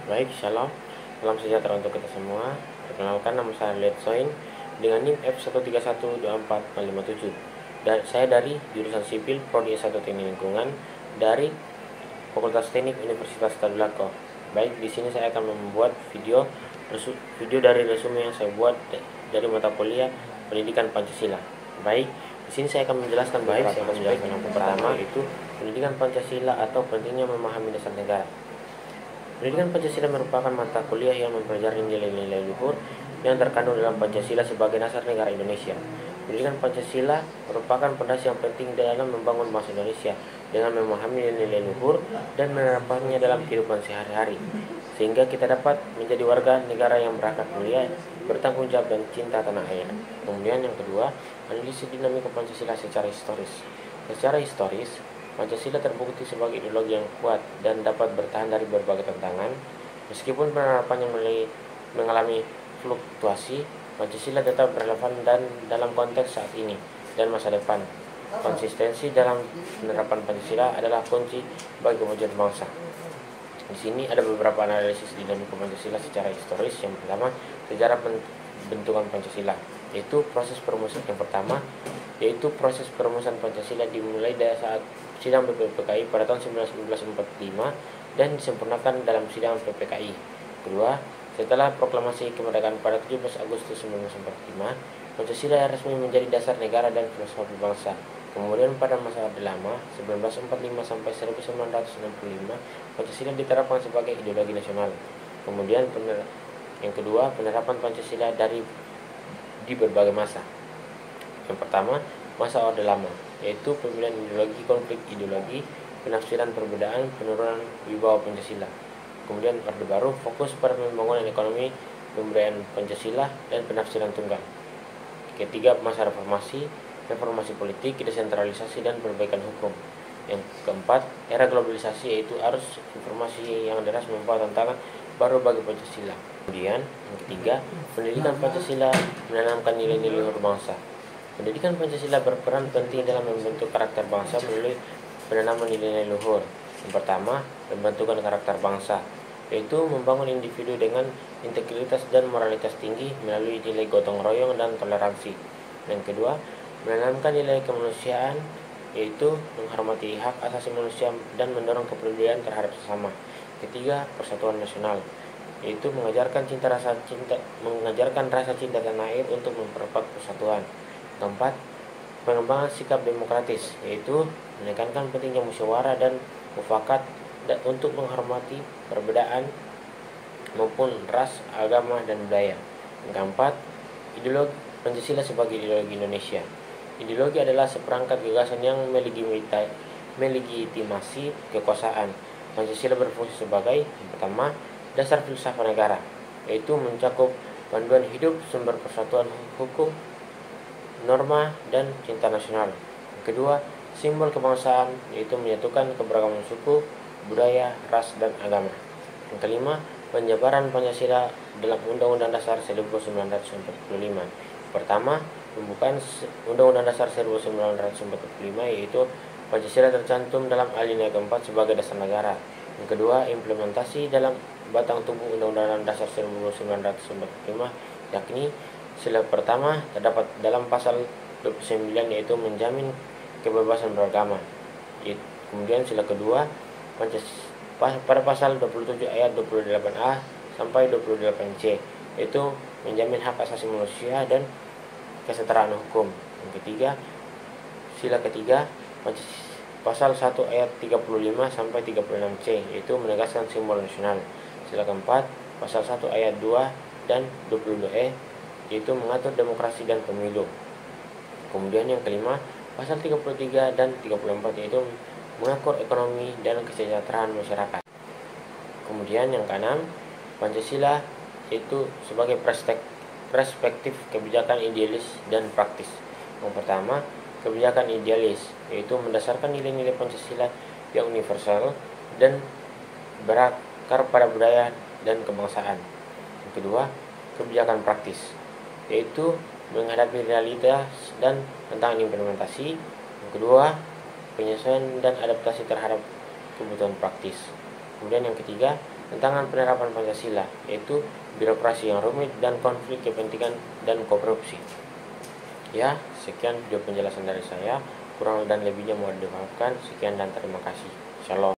Baik, shalom. Salam sejahtera untuk kita semua. Perkenalkan, nama saya Liet Soin dengan NIM F1312457. Dan saya dari jurusan Sipil Prodi S1 Teknik Lingkungan dari Fakultas Teknik Universitas Tadulako. Baik, di sini saya akan membuat video dari resume yang saya buat dari mata kuliah Pendidikan Pancasila. Baik, di sini saya akan menjelaskan yang pertama itu Pendidikan Pancasila atau pentingnya memahami dasar negara. Pendidikan Pancasila merupakan mata kuliah yang mempelajari nilai-nilai luhur yang terkandung dalam Pancasila sebagai dasar negara Indonesia. Pendidikan Pancasila merupakan pondasi yang penting dalam membangun bangsa Indonesia dengan memahami nilai luhur dan menerapkannya dalam kehidupan sehari-hari, sehingga kita dapat menjadi warga negara yang berakhlak mulia, bertanggung jawab dan cinta tanah air. Kemudian yang kedua, analisis dinamika Pancasila secara historis. Secara historis, Pancasila terbukti sebagai ideologi yang kuat dan dapat bertahan dari berbagai tantangan. Meskipun penerapannya mengalami fluktuasi, Pancasila tetap relevan dan dalam konteks saat ini dan masa depan. Konsistensi dalam penerapan Pancasila adalah kunci bagi kemajuan bangsa. Di sini ada beberapa analisis dinamika Pancasila secara historis. Yang pertama, sejarah bentukan Pancasila, yaitu proses perumusan. Yang pertama, yaitu proses perumusan Pancasila dimulai dari saat sidang PPKI pada tahun 1945 dan disempurnakan dalam sidang PPKI. Kedua, setelah proklamasi kemerdekaan pada 17 Agustus 1945, Pancasila resmi menjadi dasar negara dan filosofi bangsa. Kemudian pada masa Orde Lama 1945 sampai 1965, Pancasila diterapkan sebagai ideologi nasional. Kemudian yang kedua, penerapan Pancasila di berbagai masa. Yang pertama, masa Orde Lama, yaitu pemilihan ideologi, konflik ideologi, penafsiran perbedaan, penurunan wibawa Pancasila. Kemudian Orde Baru fokus pada pembangunan ekonomi, pemberdayaan Pancasila, dan penafsiran tunggal. Ketiga, masa reformasi politik, desentralisasi, dan perbaikan hukum. Yang keempat, era globalisasi, yaitu arus informasi yang deras membawa tantangan baru bagi Pancasila. Kemudian yang ketiga, pendidikan Pancasila menanamkan nilai-nilai luhur bangsa. Pendidikan Pancasila berperan penting dalam membentuk karakter bangsa melalui penanaman nilai-nilai luhur. Yang pertama, pembentukan karakter bangsa, yaitu membangun individu dengan integritas dan moralitas tinggi melalui nilai gotong royong dan toleransi. Yang kedua, menanamkan nilai kemanusiaan, yaitu menghormati hak asasi manusia dan mendorong kepedulian terhadap sesama. Ketiga, persatuan nasional, yaitu mengajarkan rasa cinta tanah air untuk memperkuat persatuan. Keempat, pengembangan sikap demokratis, yaitu menekankan pentingnya musyawarah dan mufakat untuk menghormati perbedaan maupun ras, agama, dan budaya. Yang keempat, ideologi Pancasila sebagai ideologi Indonesia. Ideologi adalah seperangkat gagasan yang melegitimasi kekuasaan. Pancasila berfungsi sebagai yang pertama, dasar filsafat negara, yaitu mencakup panduan hidup, sumber persatuan hukum, norma, dan cinta nasional. Yang kedua, simbol kebangsaan, yaitu menyatukan keberagaman suku, budaya, ras, dan agama. Yang kelima, penjabaran Pancasila dalam Undang-Undang Dasar 1945. Pertama, pembukaan Undang-Undang Dasar 1945, yaitu Pancasila tercantum dalam alinea keempat sebagai dasar negara. Yang kedua, implementasi dalam batang tubuh Undang-Undang Dasar 1945, yakni sila pertama terdapat dalam pasal 29, yaitu menjamin kebebasan beragama. Kemudian sila kedua pada pasal 27 ayat 28A sampai 28C, yaitu menjamin hak asasi manusia dan kesetaraan hukum. Yang ketiga, sila ketiga pasal 1 ayat 35 sampai 36C, yaitu menegaskan simbol nasional. Sila keempat pasal 1 ayat 2 dan 22E, yaitu mengatur demokrasi dan pemilu. Kemudian yang kelima, pasal 33 dan 34, yaitu mengatur ekonomi dan kesejahteraan masyarakat. Kemudian yang keenam, Pancasila itu sebagai perspektif kebijakan idealis dan praktis. Yang pertama, kebijakan idealis, yaitu mendasarkan nilai-nilai Pancasila yang universal dan berakar pada budaya dan kebangsaan. Yang kedua, kebijakan praktis, yaitu menghadapi realitas dan tantangan implementasi. Yang kedua, penyesuaian dan adaptasi terhadap kebutuhan praktis. Kemudian yang ketiga, Tantangan penerapan Pancasila, yaitu birokrasi yang rumit dan konflik kepentingan dan korupsi. Ya, sekian video penjelasan dari saya. Kurang dan lebihnya mohon dimaafkan. Sekian dan terima kasih. Shalom.